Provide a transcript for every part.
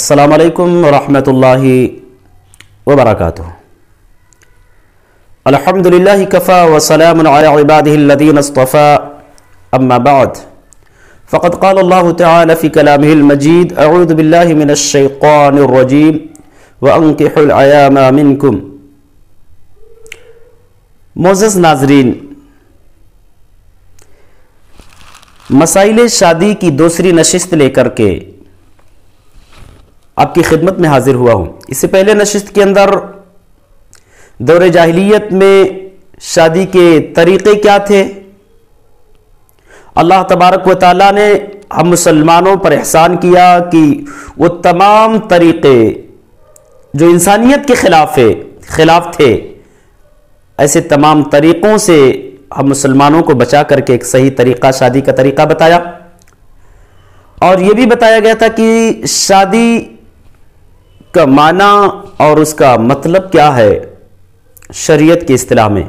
السلام علیکم ورحمۃ اللہ وبرکاتہ۔ الحمدللہ کفا وسلام علی عبادہ الذین اصطفى، اما بعد فقد قال اللہ تعالی فی کلامہ المجید اعوذ باللہ من الشیطان الرجیم وانکحوا الایام منکم۔ معزز ناظرین، مسائل شادی کی دوسری نشست لے کر کے آپ کی خدمت میں حاضر ہوا ہوں۔ اس سے پہلے نشست کے اندر دور جاہلیت میں شادی کے طریقے کیا تھے، اللہ تبارک و تعالیٰ نے ہم مسلمانوں پر احسان کیا کہ وہ تمام طریقے جو انسانیت کے خلاف تھے، ایسے تمام طریقوں سے ہم مسلمانوں کو بچا کر کے ایک صحیح طریقہ، شادی کا طریقہ بتایا، اور یہ بھی بتایا گیا تھا کہ شادی کا معنی اور اس کا مطلب کیا ہے شریعت کی اصطلاح میں۔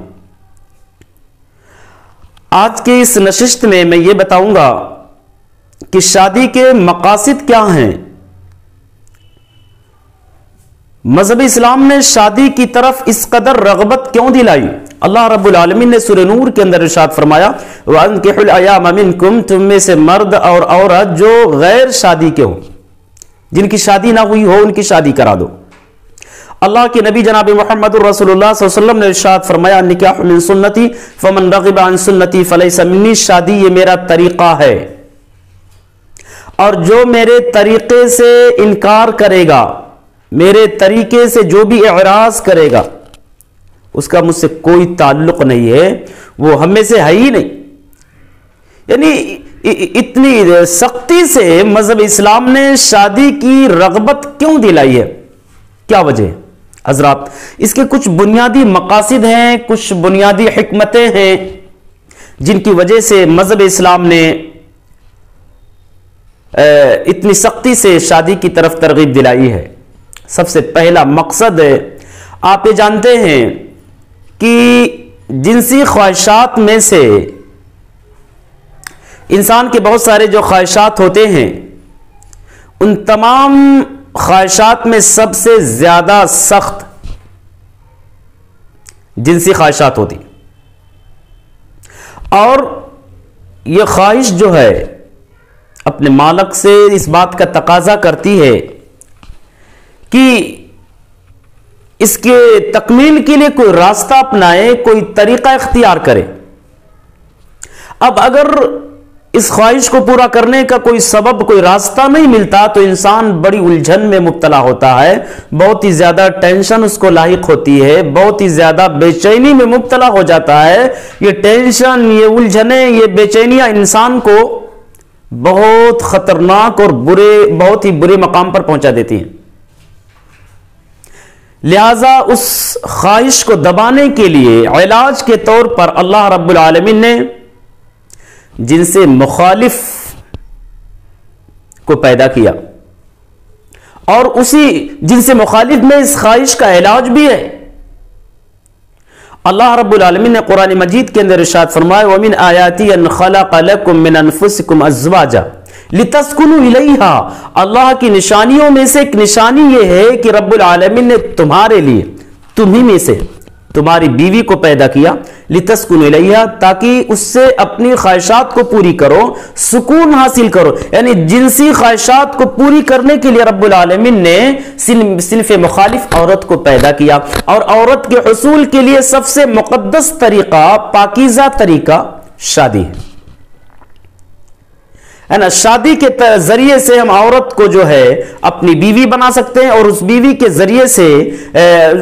آج کے اس نشست میں میں یہ بتاؤں گا کہ شادی کے مقاصد کیا ہیں، مذہب اسلام نے شادی کی طرف اس قدر رغبت کیوں دلائی۔ اللہ رب العالمین نے سورہ نور کے اندر ارشاد فرمایا وَأَنْكِحُوا الْأَيَامَ مِنْكُمْ، تم میں سے مرد اور عورت جو غیر شادی کے ہوں، جن کی شادی نہ ہوئی ہو، ان کی شادی کرا دو۔ اللہ کے نبی جناب محمد رسول اللہ صلی اللہ علیہ وسلم نے ارشاد فرمایا النکاح من سنتی فمن رغب عن سنتی فلیس منی، شادی یہ میرا طریقہ ہے، اور جو میرے طریقے سے انکار کرے گا، میرے طریقے سے جو بھی اعراض کرے گا، اس کا مجھ سے کوئی تعلق نہیں ہے، وہ ہم میں سے ہے ہی نہیں۔ یعنی اتنی سختی سے مذہب اسلام نے شادی کی رغبت کیوں دلائی ہے، کیا وجہ ہے؟ حضرات، اس کے کچھ بنیادی مقاصد ہیں، کچھ بنیادی حکمتیں ہیں جن کی وجہ سے مذہب اسلام نے اتنی سختی سے شادی کی طرف ترغیب دلائی ہے۔ سب سے پہلا مقصد ہے، آپ یہ جانتے ہیں کہ جنسی خواہشات میں سے انسان کے بہت سارے جو خواہشات ہوتے ہیں، ان تمام خواہشات میں سب سے زیادہ سخت جنسی خواہشات ہوتی، اور یہ خواہش جو ہے اپنے مالک سے اس بات کا تقاضا کرتی ہے کہ اس کے تکمیل کے لیے کوئی راستہ اپنائے، کوئی طریقہ اختیار کرے۔ اب اگر اس خواہش کو پورا کرنے کا کوئی سبب، کوئی راستہ نہیں ملتا تو انسان بڑی الجھن میں مبتلا ہوتا ہے، بہت ہی زیادہ ٹینشن اس کو لاحق ہوتی ہے، بہت ہی زیادہ بے چینی میں مبتلا ہو جاتا ہے۔ یہ ٹینشن، یہ الجھنیں، یہ بے چینیاں انسان کو بہت خطرناک اور بہت ہی برے مقام پر پہنچا دیتی ہیں۔ لہذا اس خواہش کو دبانے کے لیے علاج کے طور پر اللہ رب العالمین نے جن سے مخالف کو پیدا کیا، اور اسی جن سے مخالف میں اس خواہش کا علاج بھی ہے۔ اللہ رب العالمین نے قرآن مجید کے اندر ارشاد فرمایا وَمِنْ آيَاتِهِ أَنْ خَلَقَ لَكُم مِّنْ أَنفُسِكُمْ أَزْوَاجًا لِتَسْكُنُوا إِلَيْهَا، اللہ کی نشانیوں میں سے ایک نشانی یہ ہے کہ رب العالمین نے تمہارے لیے، تمہیں میں سے تمہاری بیوی کو پیدا کیا، لِتَسْكُنُوا إِلَيْهَا، تاکہ اس سے اپنی خواہشات کو پوری کرو، سکون حاصل کرو۔ یعنی جنسی خواہشات کو پوری کرنے کے لیے رب العالمین نے صنف مخالف عورت کو پیدا کیا، اور عورت کے حصول کے لیے سب سے مقدس طریقہ، پاکیزہ طریقہ شادی ہے نا۔ شادی کے ذریعے سے ہم عورت کو جو ہے اپنی بیوی بنا سکتے ہیں، اور اس بیوی کے ذریعے سے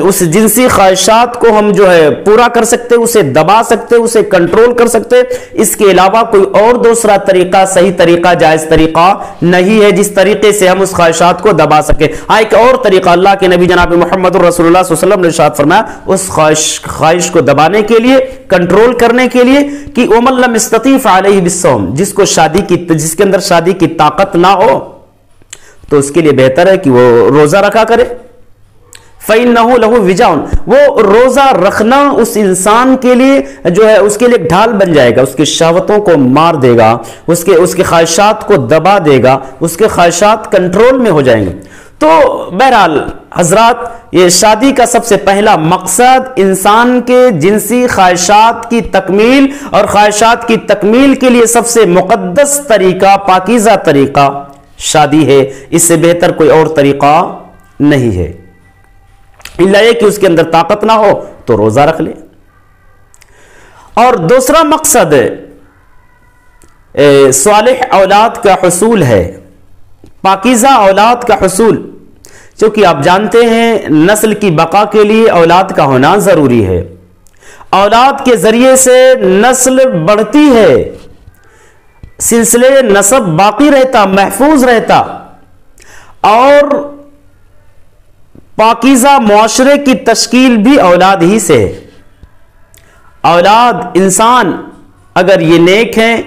اس جنسی خواہشات کو ہم جو ہے پورا کر سکتے، اسے دبا سکتے، اسے کنٹرول کر سکتے۔ اس کے علاوہ کوئی اور دوسرا طریقہ، صحیح طریقہ، جائز طریقہ نہیں ہے جس طریقے سے ہم اس خواہشات کو دبا سکیں۔ ہاں، ایک اور طریقہ اللہ کے نبی جناب محمد رسول اللہ صلی اللہ علیہ وسلم نے ارشاد فرمایا اس خواہش کو دبانے کے لیے، کنٹرول کرنے کے لیے کہ وَمَن لَّمْ يَسْتَطِعْ فَعَلَيْهِ بِالصَّوْمِ، جس کے اندر شادی کی طاقت نہ ہو تو اس کے لیے بہتر ہے کہ وہ روزہ رکھا کرے۔ فَإِنَّهُ لَهُ وِجَاءٌ، وہ روزہ رکھنا اس انسان کے لیے جو ہے اس کے لیے ڈھال بن جائے گا، اس کی شہوتوں کو مار دے گا، اس کے خواہشات کو دبا دے گا، اس کے خواہشات کنٹرول میں ہو جائیں گے۔ تو بہرحال حضرات، یہ شادی کا سب سے پہلا مقصد انسان کے جنسی خواہشات کی تکمیل، اور خواہشات کی تکمیل کے لیے سب سے مقدس طریقہ، پاکیزہ طریقہ شادی ہے۔ اس سے بہتر کوئی اور طریقہ نہیں ہے، الا یہ کہ اس کے اندر طاقت نہ ہو تو روزہ رکھ لے۔ اور دوسرا مقصد صالح اولاد کا حصول ہے، پاکیزہ اولاد کا حصول، چونکہ آپ جانتے ہیں نسل کی بقا کے لیے اولاد کا ہونا ضروری ہے۔ اولاد کے ذریعے سے نسل بڑھتی ہے، سلسلے نسب باقی رہتا، محفوظ رہتا، اور پاکیزہ معاشرے کی تشکیل بھی اولاد ہی سے ہے۔ اولاد انسان اگر یہ نیک ہیں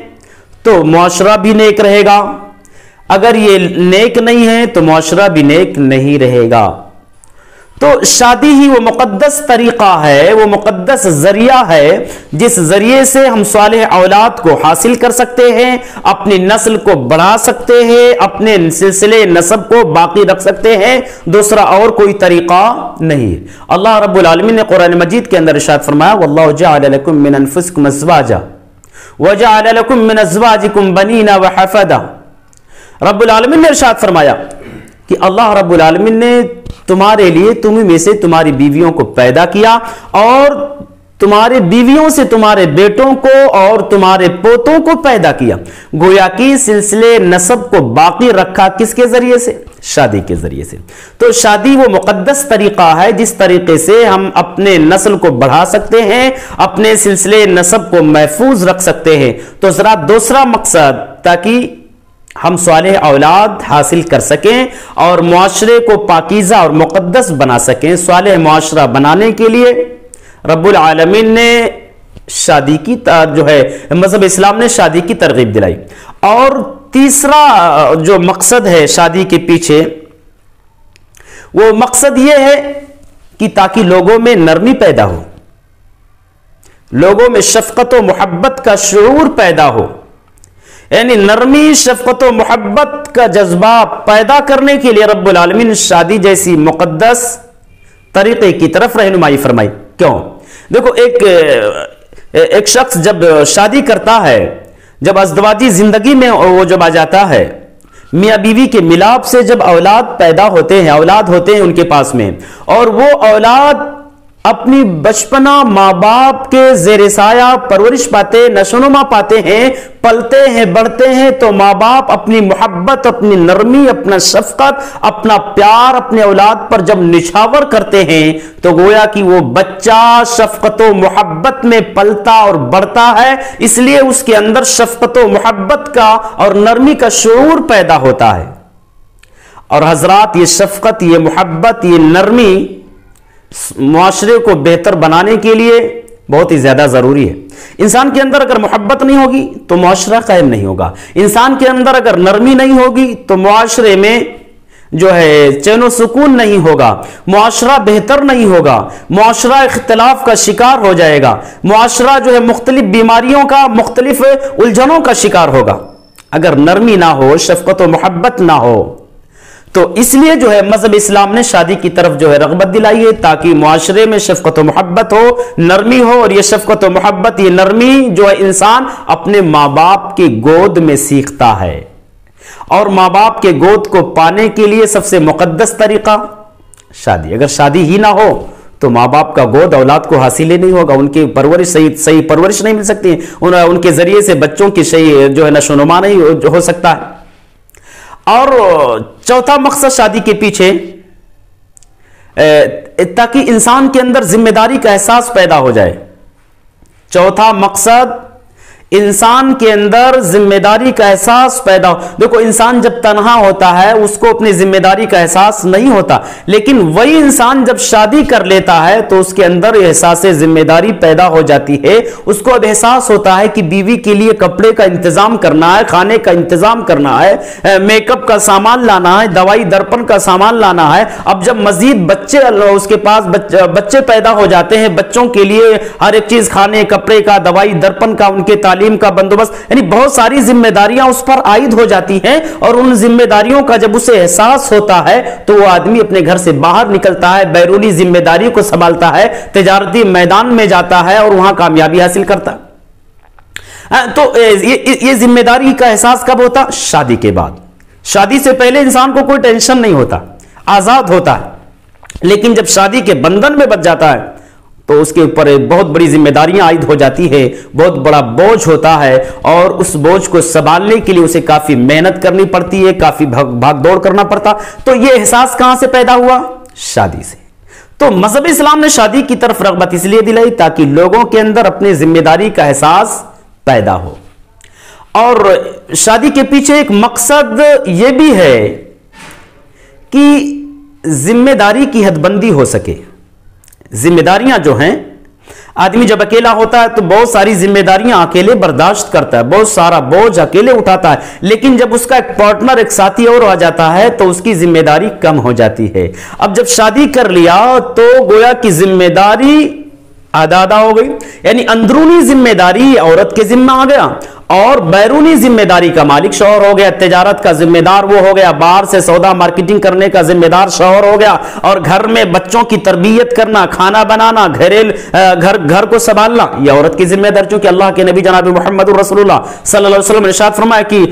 تو معاشرہ بھی نیک رہے گا، اگر یہ نیک نہیں ہے تو معاشرہ بھی نیک نہیں رہے گا۔ تو شادی ہی وہ مقدس طریقہ ہے، وہ مقدس ذریعہ ہے جس ذریعے سے ہم صالح اولاد کو حاصل کر سکتے ہیں، اپنی نسل کو بڑھا سکتے ہیں، اپنے سلسلے نسب کو باقی رکھ سکتے ہیں، دوسرا اور کوئی طریقہ نہیں۔ اللہ رب العالمین نے قرآن مجید کے اندر ارشاد فرمایا وَاللَّهُ جَعَلَ لَكُم مِّنْ أَنفُسِكُمْ أَزْوَاجًا وَجَعَلَ لَكُم مِّنْ أَزْوَاجِكُمْ بَنِينَ وَحَفَدًا۔ رب العالمین نے ارشاد فرمایا کہ اللہ رب العالمین نے تمہارے لیے تمہیں میں سے تمہاری بیویوں کو پیدا کیا، اور تمہارے بیویوں سے تمہارے بیٹوں کو اور تمہارے پوتوں کو پیدا کیا۔ گویا کہ سلسلے نسب کو باقی رکھا کس کے ذریعے سے؟ شادی کے ذریعے سے۔ تو شادی وہ مقدس طریقہ ہے جس طریقے سے ہم اپنے نسل کو بڑھا سکتے ہیں، اپنے سلسلے نسب کو محفوظ رکھ سکتے ہیں۔ تو ذرا دوسرا مقصد، تاکہ ہم صالح اولاد حاصل کر سکیں اور معاشرے کو پاکیزہ اور مقدس بنا سکیں، صالح معاشرہ بنانے کے لیے رب العالمین نے شادی کی جو ہے مذہب اسلام نے شادی کی ترغیب دلائی۔ اور تیسرا جو مقصد ہے شادی کے پیچھے، وہ مقصد یہ ہے کہ تاکہ لوگوں میں نرمی پیدا ہو، لوگوں میں شفقت و محبت کا شعور پیدا ہو، یعنی نرمی، شفقت و محبت کا جذبہ پیدا کرنے کے لیے رب العالمین نے شادی جیسی مقدس طریقے کی طرف رہنمائی فرمائی۔ کیوں؟ دیکھو، ایک شخص جب شادی کرتا ہے، جب ازدواجی زندگی میں وہ جب آ جاتا ہے، میاں بیوی کے ملاپ سے جب اولاد پیدا ہوتے ہیں، اولاد ہوتے ہیں ان کے پاس میں، اور وہ اولاد اپنی بچپنا ماں باپ کے زیر سایہ پرورش پاتے، نشوونما پاتے ہیں، پلتے ہیں، بڑھتے ہیں، تو ماں باپ اپنی محبت، اپنی نرمی، اپنا شفقت، اپنا پیار اپنے اولاد پر جب نچھاور کرتے ہیں تو گویا کہ وہ بچہ شفقت و محبت میں پلتا اور بڑھتا ہے، اس لیے اس کے اندر شفقت و محبت کا اور نرمی کا شعور پیدا ہوتا ہے۔ اور حضرات، یہ شفقت، یہ محبت، یہ نرمی معاشرے کو بہتر بنانے کے لیے بہت ہی زیادہ ضروری ہے۔ انسان کے اندر اگر محبت نہیں ہوگی تو معاشرہ قائم نہیں ہوگا، انسان کے اندر اگر نرمی نہیں ہوگی تو معاشرے میں جو ہے چین و سکون نہیں ہوگا، معاشرہ بہتر نہیں ہوگا، معاشرہ اختلاف کا شکار ہو جائے گا، معاشرہ جو ہے مختلف بیماریوں کا، مختلف الجھنوں کا شکار ہوگا اگر نرمی نہ ہو، شفقت و محبت نہ ہو۔ تو اس لیے جو ہے مذہب اسلام نے شادی کی طرف جو ہے رغبت دلائی ہے، تاکہ معاشرے میں شفقت و محبت ہو، نرمی ہو، اور یہ شفقت و محبت، یہ نرمی جو ہے انسان اپنے ماں باپ کی گود میں سیکھتا ہے، اور ماں باپ کے گود کو پانے کے لیے سب سے مقدس طریقہ شادی۔ اگر شادی ہی نہ ہو تو ماں باپ کا گود اولاد کو حاصل ہی نہیں ہوگا، ان کی پرورش صحیح پرورش نہیں مل سکتی، ان کے ذریعے سے بچوں کی صحیح جو ہے نشو و نما نہیں ہو سکتا ہے۔ اور چوتھا مقصد شادی کے پیچھے، تاکہ انسان کے اندر ذمہ داری کا احساس پیدا ہو جائے۔ چوتھا مقصد، انسان کے اندر ذمہ داری کا احساس پیدا ہو۔ دیکھو، انسان جب تنہا ہوتا ہے اس کو اپنی ذمہ داری کا احساس نہیں ہوتا، لیکن وہی انسان جب شادی کر لیتا ہے تو اس کے اندر احساس ذمہ داری پیدا ہو جاتی ہے۔ اس کو اب احساس ہوتا ہے کہ بیوی کے لیے کپڑے کا انتظام کرنا ہے، کھانے کا انتظام کرنا ہے، میک اپ کا سامان لانا ہے، دوائی درپن کا سامان لانا ہے۔ اب جب مزید بچے اس کے پاس بچے پیدا ہو جاتے ہیں، بچوں کے لیے ہر ایک چیز، کھانے، کپڑے کا، دوائی درپن کا، ان کے تعلیم تعلیم کا بندوبست، یعنی بہت ساری ذمہ داریاں اس پر عائد ہو جاتی ہیں، اور ان ذمہ داریوں کا جب اسے احساس ہوتا ہے تو وہ آدمی اپنے گھر سے باہر نکلتا ہے، بیرونی ذمہ داری کو سنبھالتا ہے، تجارتی میدان میں جاتا ہے اور وہاں کامیابی حاصل کرتا ہے۔ تو یہ ذمہ داری کا احساس کب ہوتا؟ شادی کے بعد۔ شادی سے پہلے انسان کو کوئی ٹینشن نہیں ہوتا، آزاد ہوتا ہے، لیکن جب شادی کے بندھن میں بچ جاتا ہے تو اس کے اوپر بہت بڑی ذمہ داریاں عائد ہو جاتی ہے، بہت بڑا بوجھ ہوتا ہے، اور اس بوجھ کو سنبھالنے کے لیے اسے کافی محنت کرنی پڑتی ہے، کافی بھاگ دوڑ کرنا پڑتا۔ تو یہ احساس کہاں سے پیدا ہوا؟ شادی سے۔ تو مذہب اسلام نے شادی کی طرف رغبت اس لیے دلائی تاکہ لوگوں کے اندر اپنی ذمہ داری کا احساس پیدا ہو، اور شادی کے پیچھے ایک مقصد یہ بھی ہے کہ ذمہ داری کی حد بندی ہو سکے۔ ذمہ داریاں جو ہیں، آدمی جب اکیلا ہوتا ہے تو بہت ساری ذمہ داریاں اکیلے برداشت کرتا ہے، بہت سارا بوجھ اکیلے اٹھاتا ہے، لیکن جب اس کا ایک پارٹنر، ایک ساتھی اور آ جاتا ہے تو اس کی ذمہ داری کم ہو جاتی ہے۔ اب جب شادی کر لیا تو گویا کی ذمہ داری آدھا ہو گئی، یعنی اندرونی ذمہ داری عورت کے ذمہ آ گیا، اور بیرونی ذمہ داری کا مالک شوہر ہو گیا، تجارت کا ذمہ دار وہ ہو گیا، باہر سے سودا مارکیٹنگ کرنے کا ذمہ دار شوہر ہو گیا، اور گھر میں بچوں کی تربیت کرنا، کھانا بنانا، گھر کو سنبھالنا یہ عورت کی ذمہ داری، چونکہ اللہ کے نبی جناب محمد رسول اللہ صلی اللہ علیہ وسلم نے ارشاد فرمایا کہ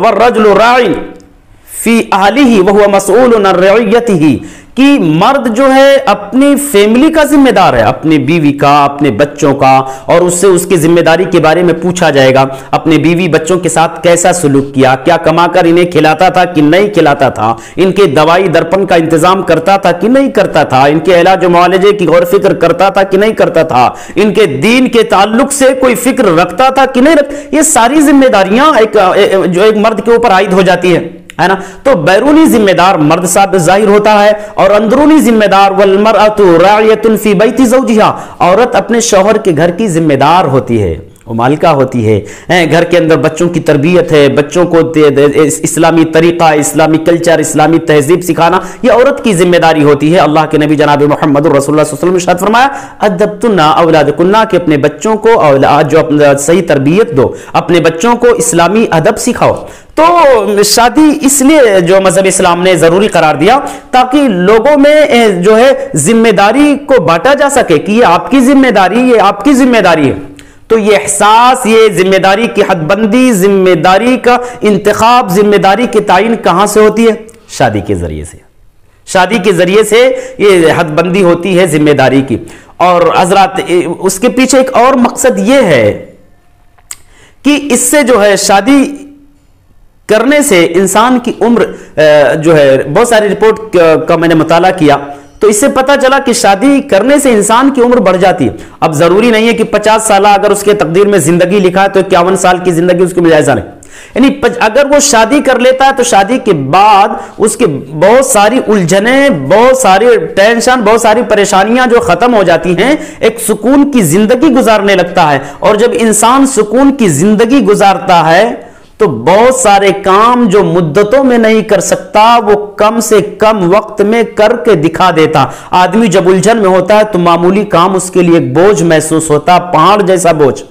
والرجل راع فی اہلہ وہو مسئول عن رعیتہ، کہ مرد جو ہے اپنی فیملی کا ذمہ دار ہے، اپنی بیوی کا، اپنے بچوں کا، اور اس سے اس کی ذمہ داری کے بارے میں پوچھا جائے گا، اپنے بیوی بچوں کے ساتھ کیسا سلوک کیا، کیا کما کر انہیں کھلاتا تھا کہ نہیں کھلاتا تھا، ان کے دوائی درپن کا انتظام کرتا تھا کہ نہیں کرتا تھا، ان کے علاج و معالجے کی غور فکر کرتا تھا کہ نہیں کرتا تھا، ان کے دین کے تعلق سے کوئی فکر رکھتا تھا کہ نہیں رکھتا۔ یہ ساری ذمہ داریاں جو ایک مرد کے اوپر عائد ہو جاتی ہے نا۔ تو بیرونی ذمہ دار مرد صاحب ظاہر ہوتا ہے، اور اندرونی ذمہ دار والمرأۃ راعیۃ فی بیت زوجہا، عورت اپنے شوہر کے گھر کی ذمہ دار ہوتی ہے، وہ مالکہ ہوتی ہے، گھر کے اندر بچوں کی تربیت ہے، بچوں کو اسلامی طریقہ، اسلامی کلچر، اسلامی تہذیب سکھانا یہ عورت کی ذمہ داری ہوتی ہے۔ اللہ کے نبی جناب محمد رسول اللہ صلی اللہ علیہ وسلم نے ارشاد فرمایا ادبتن اولادکن، کہ اپنے بچوں کو جو صحیح تربیت دو، اپنے بچوں کو اسلامی ادب سکھاؤ۔ تو شادی اس لیے جو مذہب اسلام نے ضروری قرار دیا تاکہ لوگوں میں جو ہے ذمہ داری کو بانٹا جا سکے کہ یہ آپ کی ذمہ داری، یہ آپ کی ذمہ داری ہے۔ تو یہ احساس، یہ ذمہ داری کی حد بندی، ذمہ داری کا انتخاب، ذمہ داری کی تعین کہاں سے ہوتی ہے؟ شادی کے ذریعے سے۔ شادی کے ذریعے سے یہ حد بندی ہوتی ہے ذمہ داری کی۔ اور حضرات اس کے پیچھے ایک اور مقصد یہ ہے کہ اس سے جو ہے شادی کرنے سے انسان کی عمر جو ہے، بہت ساری رپورٹ کا میں نے مطالعہ کیا تو اس سے پتا چلا کہ شادی کرنے سے انسان کی عمر بڑھ جاتی ہے۔ اب ضروری نہیں ہے کہ 50 سالہ اگر اس کے تقدیر میں زندگی لکھا ہے تو 51 سال کی زندگی اس کو مل ایسا نہیں، یعنی اگر وہ شادی کر لیتا ہے تو شادی کے بعد اس کے بہت ساری الجھنیں، بہت ساری ٹینشن، بہت ساری پریشانیاں جو ختم ہو جاتی ہیں، ایک سکون کی زندگی گزارنے لگتا ہے، اور جب انسان سکون کی زندگی گزارتا ہے تو بہت سارے کام جو مدتوں میں نہیں کر سکتا وہ کم سے کم وقت میں کر کے دکھا دیتا۔ آدمی جب الجھن میں ہوتا ہے تو معمولی کام اس کے لیے ایک بوجھ محسوس ہوتا، پہاڑ جیسا بوجھ،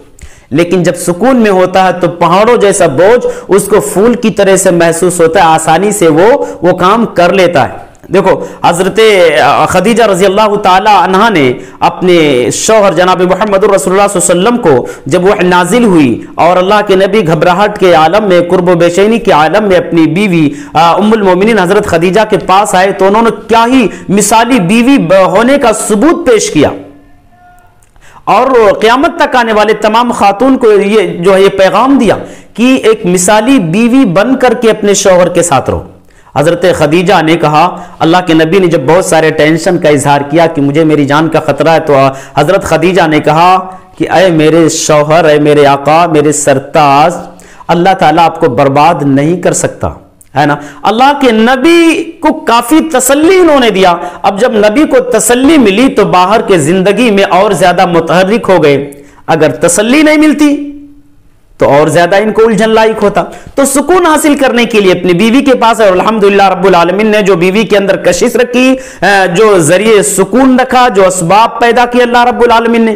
لیکن جب سکون میں ہوتا ہے تو پہاڑوں جیسا بوجھ اس کو پھول کی طرح سے محسوس ہوتا ہے، آسانی سے وہ کام کر لیتا ہے۔ دیکھو حضرت خدیجہ رضی اللہ تعالی عنہا نے اپنے شوہر جناب محمد رسول اللہ صلی اللہ علیہ وسلم کو جب وہ نازل ہوئی اور اللہ کے نبی گھبراہٹ کے عالم میں، قرب و بے چینی کے عالم میں اپنی بیوی ام المومنین حضرت خدیجہ کے پاس آئے تو انہوں نے کیا ہی مثالی بیوی ہونے کا ثبوت پیش کیا، اور قیامت تک آنے والے تمام خاتون کو یہ جو ہے یہ پیغام دیا کہ ایک مثالی بیوی بن کر کے اپنے شوہر کے ساتھ رہو۔ حضرت خدیجہ نے کہا، اللہ کے نبی نے جب بہت سارے ٹینشن کا اظہار کیا کہ مجھے میری جان کا خطرہ ہے، تو حضرت خدیجہ نے کہا کہ اے میرے شوہر، اے میرے آقا، میرے سرتاج، اللہ تعالیٰ آپ کو برباد نہیں کر سکتا، ہے نا۔ اللہ کے نبی کو کافی تسلی انہوں نے دیا۔ اب جب نبی کو تسلی ملی تو باہر کے زندگی میں اور زیادہ متحرک ہو گئے، اگر تسلی نہیں ملتی تو اور زیادہ ان کو الجھن لائق ہوتا۔ تو سکون حاصل کرنے کے لیے اپنی بیوی کے پاس ہے، اور الحمدللہ رب العالمین نے جو بیوی کے اندر کشش رکھی، جو ذریعے سکون رکھا، جو اسباب پیدا کیا اللہ رب العالمین نے،